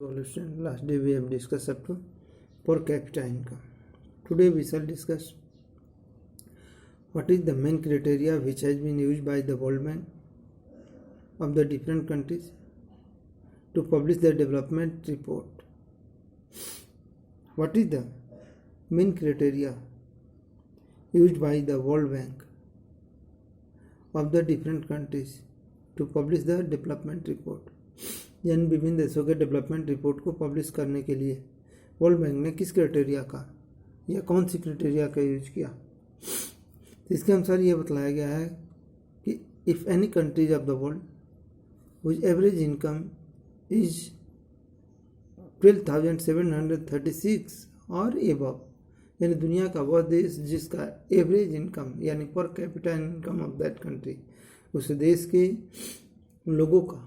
Last day we have discussed up to per capita income. Today we shall discuss what is the main criteria which has been used by the World Bank of the different countries to publish the development report. What is the main criteria used by the World Bank of the different countries to publish the development report? यानी विभिन्न देशों के development report को publish करने के लिए world bank ने किस क्राइटेरिया का या कौन सी क्राइटेरिया का यूज किया। तो इसके अनुसार ये बतलाया गया है कि if any countries of the world which average income is 12,736 और एबव, यानी दुनिया का वह देश जिसका एवरेज इनकम यानी पर capita income of that country, उस देश के लोगों का,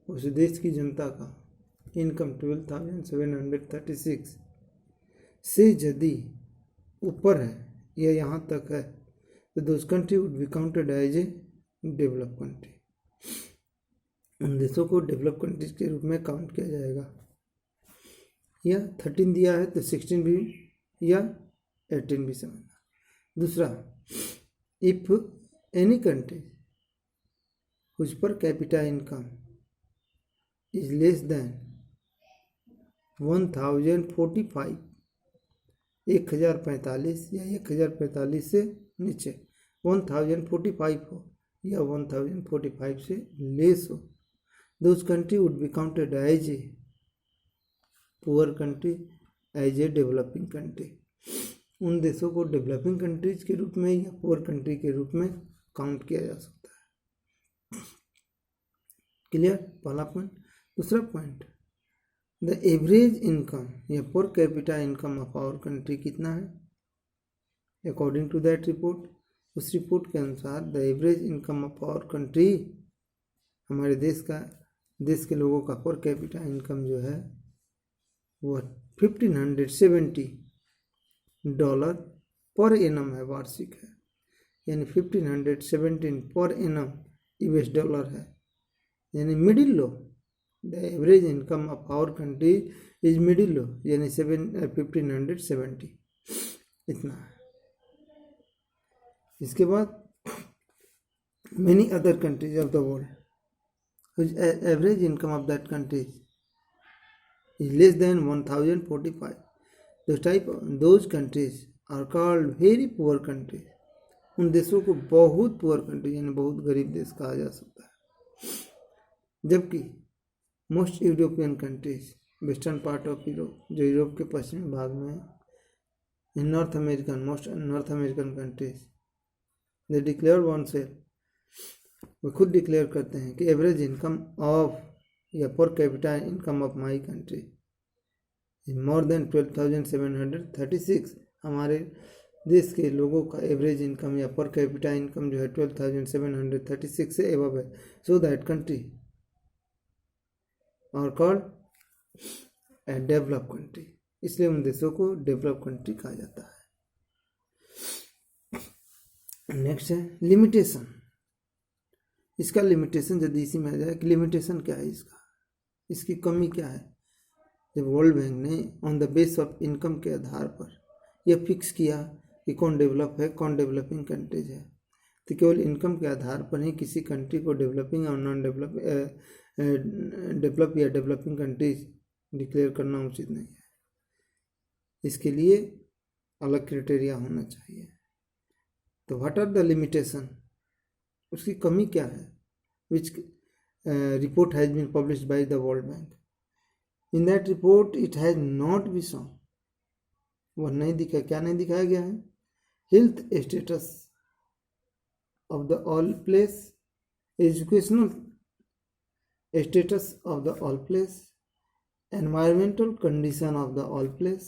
उस देश की जनता का इनकम 12,736 से यदि ऊपर है या यहाँ तक है तो those country would be counted as a develop country. उन देशों को डेवलप कंट्रीज के रूप में काउंट किया जाएगा। या 13 दिया है तो 16 भी या 18 भी समझना। दूसरा, if any country which per capita income is less than 1045 1045 या 1045 से नीचे 1045 हो या 1045 से लेस हो, those country would be counted as a poor country, as a developing country। उन देशों को डेवलपिंग कंट्रीज के रूप में या पुअर कंट्री के रूप में काउंट किया जा सकता है। क्लियर, पहला पॉइंट। दूसरा पॉइंट, द एवरेज इनकम या per capita income of our country कितना है अकॉर्डिंग टू दैट रिपोर्ट। उस रिपोर्ट के अनुसार the average income of our country, हमारे देश के लोगों का पर कैपिटा इनकम जो है वो $1,570 पर एनम है, वार्षिक है, यानी 1517 पर एनम यूएस डॉलर है, यानी middle low. The average income of our country is middle low, यानी 1570 इतना है। इसके बाद many other countries of the world which average income of that country is less than 1045, those countries are called very poor countries. उन देशों को बहुत poor country यानी बहुत गरीब देश कहा जा सकता है। जबकि most European countries, western part of Europe, जो यूरोप के पश्चिमी भाग में है, north American countries, they declare one self, वो खुद डिक्लेयर करते हैं कि एवरेज इनकम ऑफ या per capita income of my country is more than 12,736। हमारे देश के लोगों का एवरेज इनकम या पर कैपिटा इनकम जो है 12,736 से एबव है। सो दैट कंट्री और कॉल्ड ए डेवलप कंट्री, इसलिए उन देशों को डेवलप कंट्री कहा जाता है। नेक्स्ट है लिमिटेशन। इसका लिमिटेशन यदि इसी में आ जाए कि लिमिटेशन क्या है इसकी कमी क्या है। जब वर्ल्ड बैंक ने on the base of income के आधार पर यह फिक्स किया कि कौन डेवलप है कौन डेवलपिंग कंट्रीज है, तो केवल इनकम के आधार पर ही किसी कंट्री को डेवलपिंग और नॉन डेवलप या डेवलपिंग कंट्रीज डिक्लेयर करना उचित नहीं है। इसके लिए अलग क्राइटेरिया होना चाहिए। तो व्हाट आर द लिमिटेशन, उसकी कमी क्या है, which report has been published by the World Bank. In that report it has not be shown, वह नहीं दिखा, क्या नहीं दिखाया गया है, health status of the all place, educational status of the all place, environmental condition of the all place,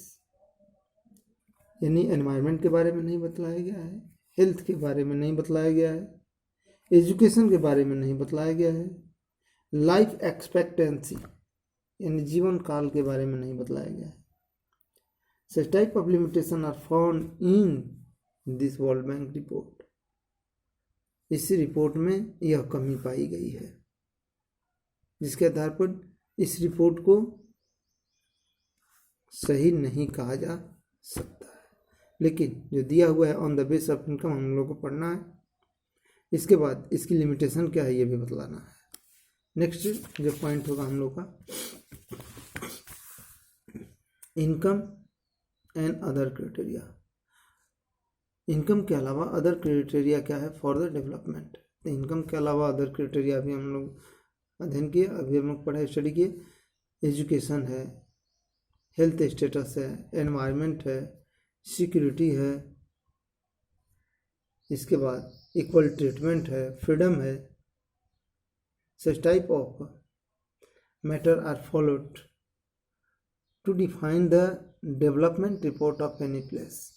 यानी environment के बारे में नहीं बतलाया गया है, हेल्थ के बारे में नहीं बतलाया गया है, एजुकेशन के बारे में नहीं बतलाया गया है, लाइफ एक्सपेक्टेंसी यानी जीवन काल के बारे में नहीं बतलाया गया है। Such type of limitation are found in this World Bank report। इस रिपोर्ट में यह कमी पाई गई है, जिसके आधार पर इस रिपोर्ट को सही नहीं कहा जा सकता है, लेकिन जो दिया हुआ है on the base of income हम लोग को पढ़ना है। इसके बाद इसकी लिमिटेशन क्या है ये भी बतलाना है। नेक्स्ट जो पॉइंट होगा हम लोग का, income and other criteria. Income के अलावा अदर क्राइटेरिया क्या है फॉर द डेवलपमेंट। तो इनकम के अलावा अदर क्राइटेरिया अभी हम लोग अध्ययन किए, अभी हम लोग पढ़ाई स्टडी किए। एजुकेशन है, हेल्थ स्टेटस है, एनवायरनमेंट है, सिक्योरिटी है, इसके बाद इक्वल ट्रीटमेंट है, फ्रीडम है। Such type of matter are followed to define the development report of any place.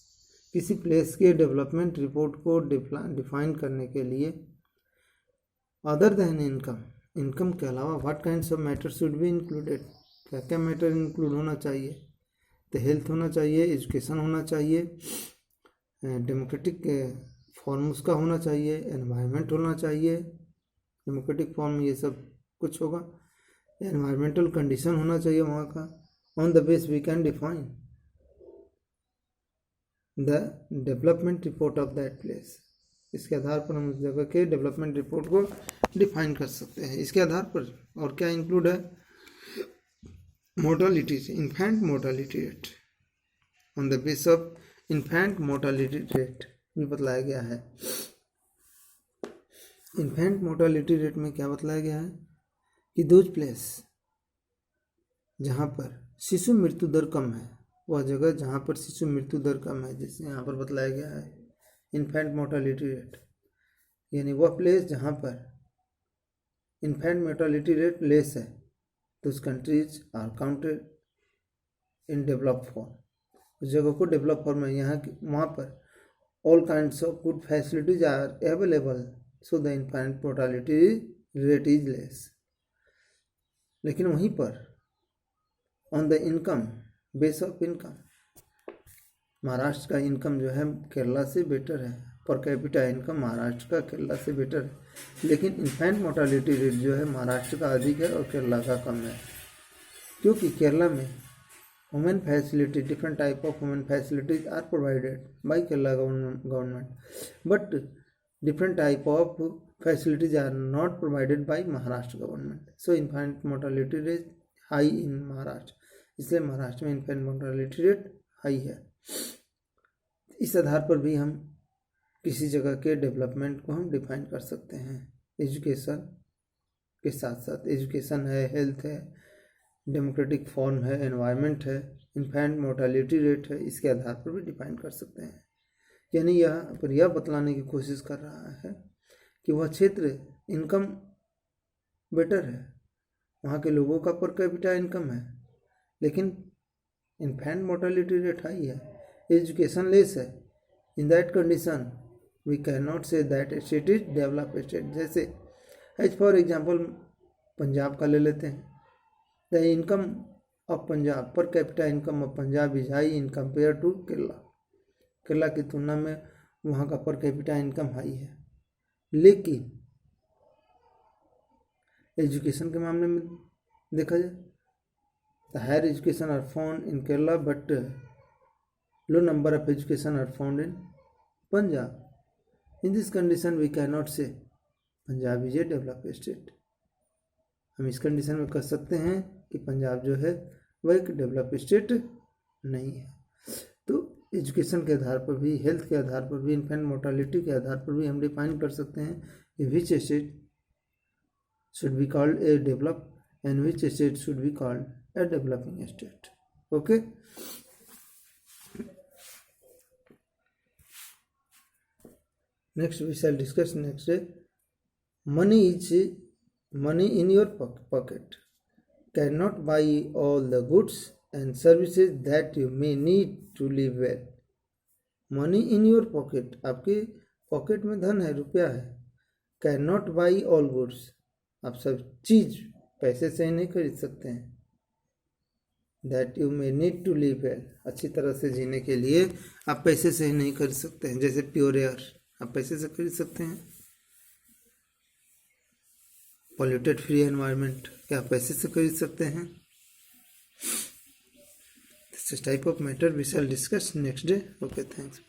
किसी प्लेस के डेवलपमेंट रिपोर्ट को डिफाइन करने के लिए अदर देन इनकम, इनकम के अलावा what kinds of matter should be included, क्या क्या मैटर इंक्लूड होना चाहिए। तो हेल्थ होना चाहिए, एजुकेशन होना चाहिए, डेमोक्रेटिक फॉर्म उसका होना चाहिए, एनवायरनमेंट होना चाहिए, डेमोक्रेटिक फॉर्म ये सब कुछ होगा, एनवायरमेंटल कंडीशन होना चाहिए वहाँ का। On the base we can define the development report of that place. इसके आधार पर हम उस जगह के डेवलपमेंट रिपोर्ट को डिफाइन कर सकते हैं। इसके आधार पर और क्या इंक्लूड है, mortality, infant mortality rate. On the base of infant mortality rate भी बतलाया गया है। इन्फेंट मोर्टालिटी रेट में क्या बतलाया गया है कि दोज प्लेस जहाँ पर शिशु मृत्यु दर कम है, वह जगह जहाँ पर शिशु मृत्यु दर कम है, जैसे यहाँ पर बतलाया गया है इन्फेंट मोर्टालिटी रेट, यानी वह प्लेस जहाँ पर इन्फेंट मोर्टालिटी रेट लेस है, तो उस countries are counted in develop form. उस जगह को डेवलप फॉर्म में यहाँ वहाँ पर all kinds of good facilities are available, so the infant mortality rate is less. लेकिन वहीं पर on the income, base of income, Maharashtra का इनकम जो है केरला से बेटर है, पर कैपिटा इनकम महाराष्ट्र का केरला से बेटर है, लेकिन इन्फेंट मोर्टालिटी रेट जो है महाराष्ट्र का अधिक है और केरला का कम है। क्योंकि केरला में women facility, different type of women facilities are provided by Kerala government, but different type of facilities are not provided by Maharashtra government. So infant mortality rate high in Maharashtra, इसलिए महाराष्ट्र में इन्फेंट मोर्टालिटी रेट हाई है। इस आधार पर भी हम किसी जगह के डेवलपमेंट को हम डिफाइन कर सकते हैं। एजुकेशन के साथ साथ एजुकेशन है, हेल्थ है, डेमोक्रेटिक फॉर्म है, एनवायरनमेंट है, इन्फेंट मोर्टालिटी रेट है, इसके आधार पर भी डिफाइन कर सकते हैं। यानी यहाँ पर यह बतलाने की कोशिश कर रहा है कि वह क्षेत्र इनकम बेटर है, वहाँ के लोगों का पर कैपिटा इनकम है, लेकिन इन्फेंट मोर्टालिटी रेट हाई है, एजुकेशन लेस है। In that condition we can not say that state is develop state. जैसे एज फॉर एग्जाम्पल पंजाब का ले लेते हैं, the income of Punjab, per capita income of Punjab is high in compare to Kerala. Kerala की तुलना में वहाँ का पर कैपिटा इनकम हाई है, लेकिन एजुकेशन के मामले में देखा जाए the higher education are found in Kerala but low number of education are found in Punjab. In this condition we can not say Punjab is a developed state. हम इस कंडीशन में कह सकते हैं कि पंजाब जो है वह एक डेवलप्ड स्टेट नहीं है। तो एजुकेशन के आधार पर भी, हेल्थ के आधार पर भी, इन्फेंट मोर्टालिटी के आधार पर भी हम डिफाइन कर सकते हैं कि which state should be called a developed and which state should be called a developing state. Okay. Next we shall discuss next day. Money in your pocket cannot buy all the goods and services that you may need to live well. Money in your pocket, आपके pocket में धन है, रुपया है, cannot buy all goods, आप सब चीज पैसे से ही नहीं खरीद सकते हैं। That you may need to live well, अच्छी तरह से जीने के लिए आप पैसे से ही नहीं खरीद सकते हैं। जैसे प्योर एयर आप पैसे से खरीद सकते हैं, पॉल्यूटेड फ्री एनवायरनमेंट क्या आप पैसे से खरीद सकते हैं। This type of matter we shall discuss next day. Okay, thanks.